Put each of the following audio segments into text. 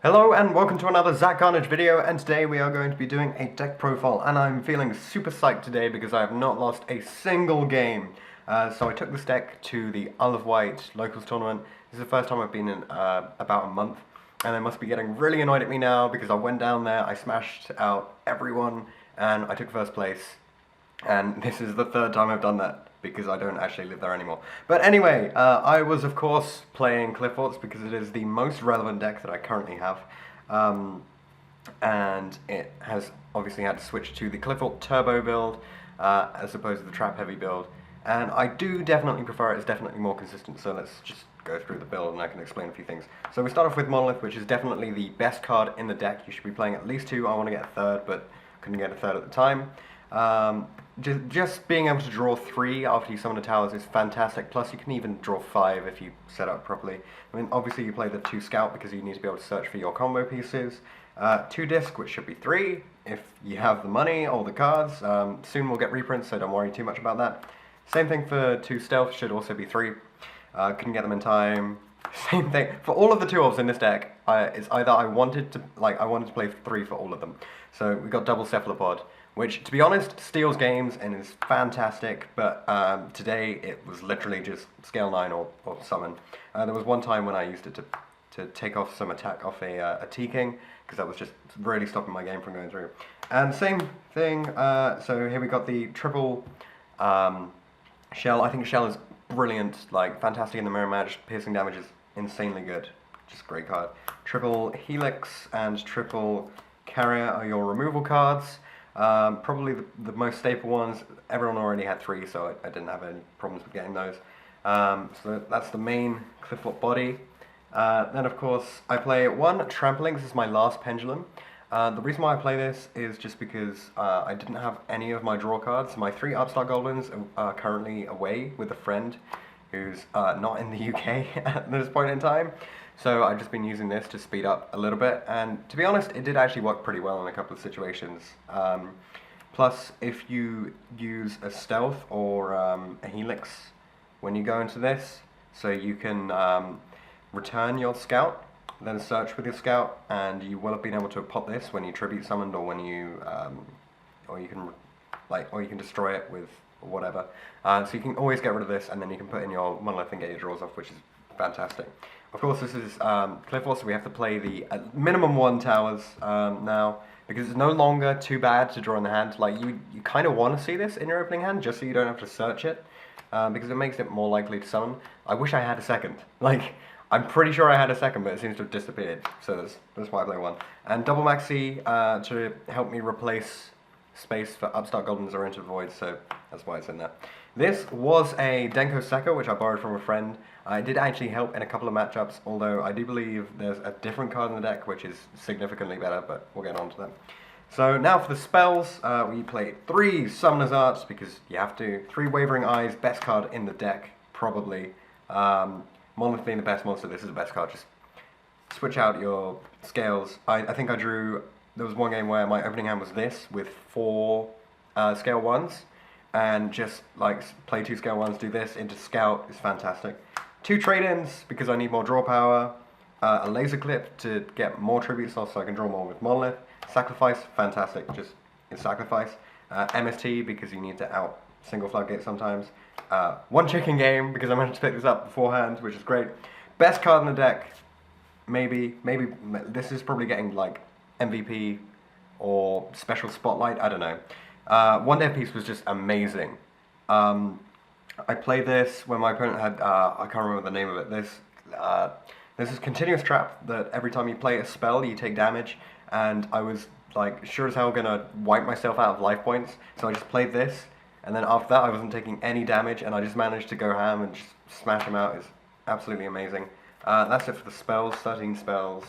Hello and welcome to another Zach Carnage video, and today we are going to be doing a deck profile, and I'm feeling super psyched today because I have not lost a single game. So I took this deck to the Isle of Wight Locals Tournament. This is the first time I've been in about a month, and they must be getting really annoyed at me now because I went down there, I smashed out everyone, and I took first place. And this is the third time I've done that, because I don't actually live there anymore. But anyway, I was of course playing Qliphort because it is the most relevant deck that I currently have. And it has obviously had to switch to the Qliphort Turbo build, as opposed to the Trap Heavy build. And I do definitely prefer it, it's definitely more consistent, so let's just go through the build and I can explain a few things. So we start off with Monolith, which is definitely the best card in the deck. You should be playing at least two. I want to get a third, but couldn't get a third at the time. Just being able to draw 3 after you summon the towers is fantastic, plus you can even draw 5 if you set up properly. I mean, obviously you play the 2 scout because you need to be able to search for your combo pieces. 2 disc, which should be 3 if you have the money or the cards. Soon we'll get reprints, so don't worry too much about that. Same thing for 2 stealth, should also be 3. Couldn't get them in time. Same thing for all of the 2-ofs in this deck. It's either I wanted to play 3 for all of them. So we got double Qliphort, which, to be honest, steals games and is fantastic, but today it was literally just scale 9 or summon. There was one time when I used it to take off some attack off a T-King, because that was just really stopping my game from going through. And same thing, so here we got the triple Shell. I think Shell is brilliant, like fantastic in the mirror match, piercing damage is insanely good, just a great card. Triple Helix and triple Carrier are your removal cards. Probably the most staple ones. Everyone already had 3, so I didn't have any problems with getting those. So that's the main Qliphort body. Then of course I play 1 Trampoline. This is my last Pendulum. The reason why I play this is just because I didn't have any of my draw cards. My 3 Upstart Goblins are currently away with a friend who's not in the UK at this point in time. So I've just been using this to speed up a little bit, and to be honest, it did actually work pretty well in a couple of situations. Plus, if you use a stealth or a helix when you go into this, so you can return your scout, then search with your scout, and you will have been able to pop this when you tribute summoned, or when you, or you can destroy it with whatever. So you can always get rid of this, and then you can put in your monolith and get your draws off, which is fantastic. Of course, this is Qliphort, so we have to play the minimum 1 towers now, because it's no longer too bad to draw in the hand. Like, you kind of want to see this in your opening hand, just so you don't have to search it, because it makes it more likely to summon. I wish I had a second. Like, I'm pretty sure I had a second, but it seems to have disappeared, so that's why I play 1. And double Maxi to help me replace space for Upstart Goblins or Into the Void, so that's why it's in there. This was a Denko Sekka, which I borrowed from a friend. It did actually help in a couple of matchups, although I do believe there's a different card in the deck which is significantly better, but we'll get on to that. So now for the spells, we play 3 Summoner's Arts, because you have to. 3 Wavering Eyes, best card in the deck, probably. Monolith being the best monster, this is the best card. Just switch out your scales. I think I drew, there was one game where my opening hand was this, with 4 scale 1s, and just like play 2 scale 1s, do this into scout is fantastic. 2 trade-ins because I need more draw power. A laser clip to get more tributes off so I can draw more with Monolith. Sacrifice, fantastic, just in sacrifice. MST because you need to out single floodgate sometimes. 1 chicken game because I managed to pick this up beforehand, which is great. Best card in the deck, maybe this is probably getting like MVP or special spotlight, I don't know. 1 Dead Piece was just amazing. I played this when my opponent had, I can't remember the name of it, this is continuous trap that every time you play a spell you take damage, and I was like sure as hell gonna wipe myself out of life points, so I just played this, and then after that I wasn't taking any damage, and I just managed to go ham and just smash him out. It's absolutely amazing. That's it for the spells, 13 spells,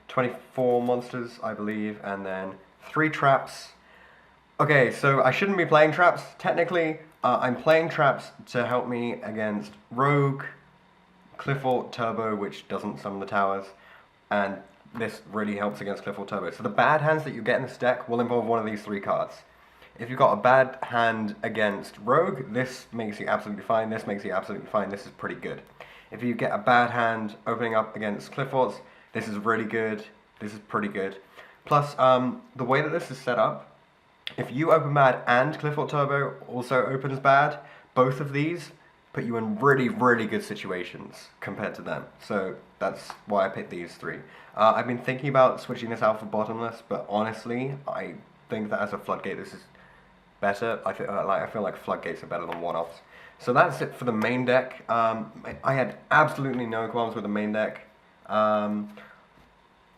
24 monsters I believe, and then 3 traps. Okay, so I shouldn't be playing traps, technically. I'm playing traps to help me against Rogue, Qliphort Turbo, which doesn't summon the towers, and this really helps against Qliphort Turbo. So the bad hands that you get in this deck will involve one of these 3 cards. If you've got a bad hand against Rogue, this makes you absolutely fine, this makes you absolutely fine, this is pretty good. If you get a bad hand opening up against Qliphort, This is really good. This is pretty good. Plus, the way that this is set up, if you open bad and Qliphort Turbo also opens bad, both of these put you in really, really good situations compared to them. So that's why I picked these three. I've been thinking about switching this out for bottomless, but honestly, I think that as a floodgate, this is better. I feel like floodgates are better than one-offs. So that's it for the main deck. I had absolutely no qualms with the main deck.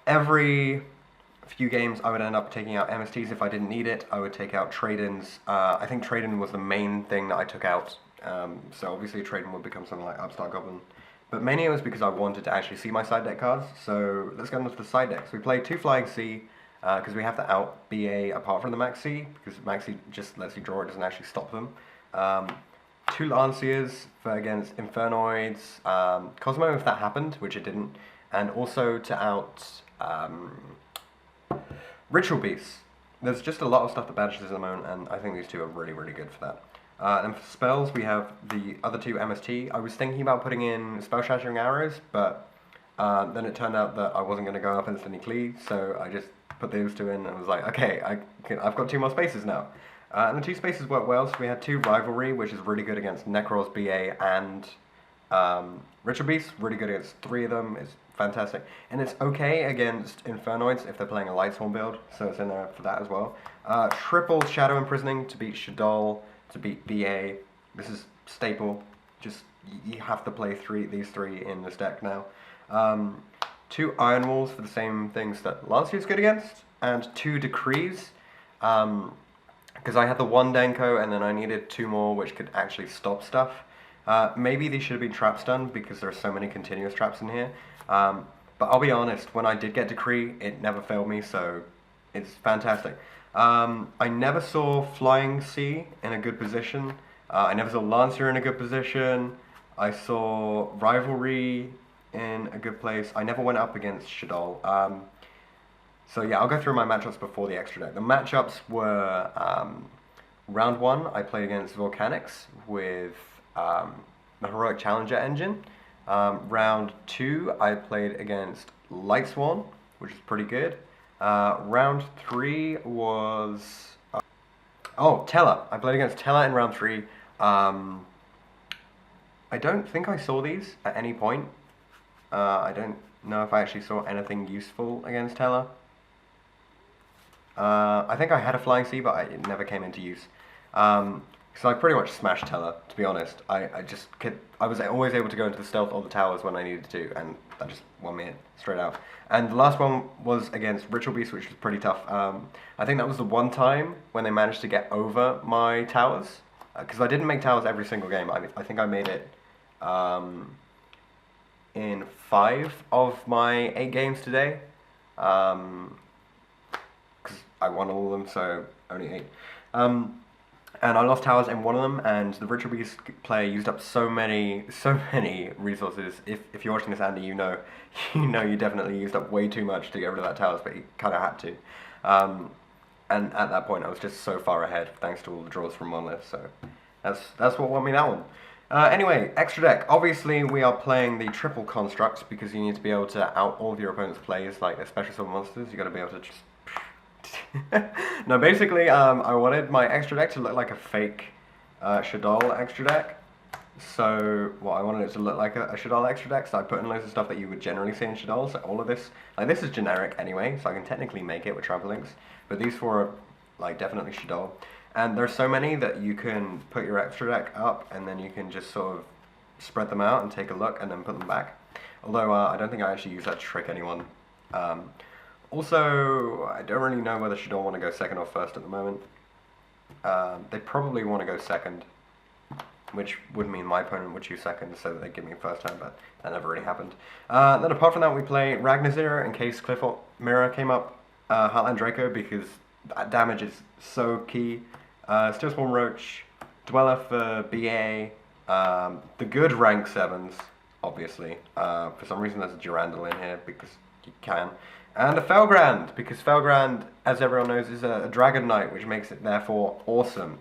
Every few games I would end up taking out MSTs if I didn't need it. I would take out trade-ins. I think trade-in was the main thing that I took out. So obviously trade-in would become something like Upstart Goblin. But mainly it was because I wanted to actually see my side deck cards. So let's go into the side decks. We play 2 Flying C because we have to out BA apart from the Max C, because Max C just lets you draw, it doesn't actually stop them. 2 Lanciers for against Infernoids, Cosmo if that happened, which it didn't, and also to out Ritual Beasts. There's just a lot of stuff that banishes at the moment, and I think these 2 are really, really good for that. And for spells, we have the other 2 MST. I was thinking about putting in Spell Shattering Arrows, but then it turned out that I wasn't going to go up instantly Qli, so I just put those 2 in and was like, okay, I've got 2 more spaces now. And the 2 spaces work well, so we had 2 Rivalry, which is really good against Necros, BA, and Ritual Beasts, really good against 3 of them, it's fantastic. And it's okay against Infernoids if they're playing a Lightsworn build, so it's in there for that as well. Triple Shadow Imprisoning to beat Shaddoll, to beat BA. This is staple, just you have to play these 3 in this deck now. 2 Iron Walls for the same things that Lancia is good against, and 2 Decrees, because I had the 1 Denko and then I needed 2 more which could actually stop stuff. Maybe these should have been trap stun because there are so many continuous traps in here. But I'll be honest, when I did get Decree, it never failed me, so it's fantastic. I never saw Flying C in a good position. I never saw Lancer in a good position. I saw Rivalry in a good place. I never went up against Shaddoll. So yeah, I'll go through my matchups before the extra deck. The matchups were round 1, I played against Volcanics with the Heroic Challenger engine. Round 2, I played against Lightsworn, which is pretty good. Round 3 was... Teller. I played against Teller in round 3. I don't think I saw these at any point. I don't know if I actually saw anything useful against Teller. I think I had a Flying C, but it never came into use. So I pretty much smashed Teller, to be honest. I was always able to go into the stealth or the towers when I needed to, and that just won me it straight out. And the last one was against Ritual Beast, which was pretty tough. I think that was the one time when they managed to get over my towers, because I didn't make towers every single game. I think I made it in 5 of my 8 games today, because I won all of them, so only 8. And I lost towers in one of them, and the Ritual Beast player used up so many resources. If you're watching this, Andy, you know you definitely used up way too much to get rid of that towers, but you kind of had to. And at that point, I was just so far ahead thanks to all the draws from Monolith. So that's what won me that one. Anyway, extra deck. Obviously, we are playing the triple constructs because you need to be able to out all of your opponent's plays, like their special summon monsters. You got to be able to just. No, basically, I wanted my extra deck to look like a fake Shaddoll extra deck. So, I wanted it to look like a Shaddoll extra deck, so I put in loads of stuff that you would generally see in Shaddoll. So all of this, like this is generic anyway, so I can technically make it with trample links. But these 4 are like definitely Shaddoll. And there's so many that you can put your extra deck up, and then you can just sort of spread them out and take a look, and then put them back. Although I don't think I actually use that to trick anyone. Also, I don't really know whether Shaddoll want to go second or first at the moment. They probably want to go second, which would mean my opponent would choose second, so that they give me a first turn, but that never really happened. Then apart from that, we play Ragnazir in case Qliphort Mirror came up, Heartland Draco, because that damage is so key. Steel Spawn Roach, Dweller for BA, the good rank 7s, obviously. For some reason there's a Durandal in here, because you can. And a Felgrand, because Felgrand, as everyone knows, is a Dragon Knight, which makes it therefore awesome.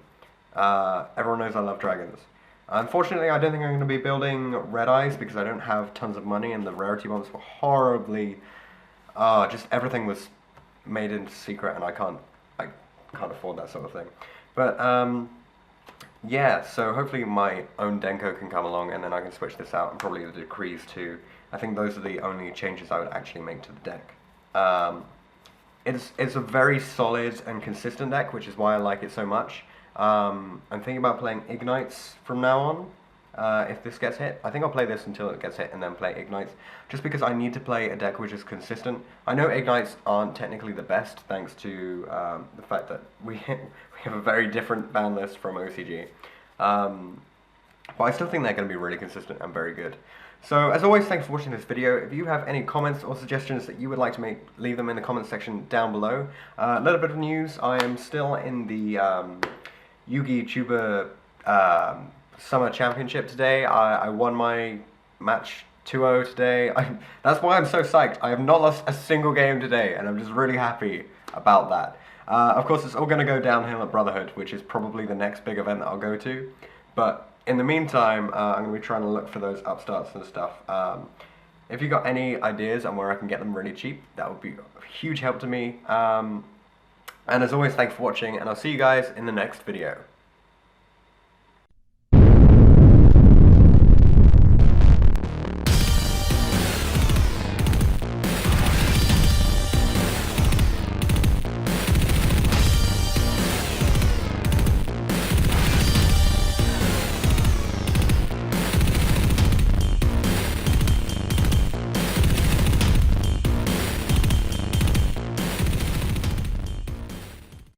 Everyone knows I love dragons. Unfortunately, I don't think I'm going to be building Red Eyes, because I don't have tons of money, and the rarity ones were horribly just everything was made into secret, and I can't afford that sort of thing. But yeah, so hopefully my own Denko can come along, and then I can switch this out, and probably the decrees too. I think those are the only changes I would actually make to the deck. It's a very solid and consistent deck, which is why I like it so much. I'm thinking about playing Ignites from now on. If this gets hit, I think I'll play this until it gets hit and then play Ignites, just because I need to play a deck which is consistent. I know Ignites aren't technically the best, thanks to the fact that we have a very different ban list from OCG. But I still think they're going to be really consistent and very good. So, as always, thanks for watching this video. If you have any comments or suggestions that you would like to make, leave them in the comments section down below. A little bit of news, I am still in the Yugi Tuber Summer Championship today. I won my match 2-0 today. That's why I'm so psyched. I have not lost a single game today, and I'm just really happy about that. Of course, it's all going to go downhill at Brotherhood, which is probably the next big event that I'll go to. But in the meantime, I'm going to be trying to look for those upstarts and stuff. If you got any ideas on where I can get them really cheap, that would be a huge help to me. And as always, thanks for watching, and I'll see you guys in the next video.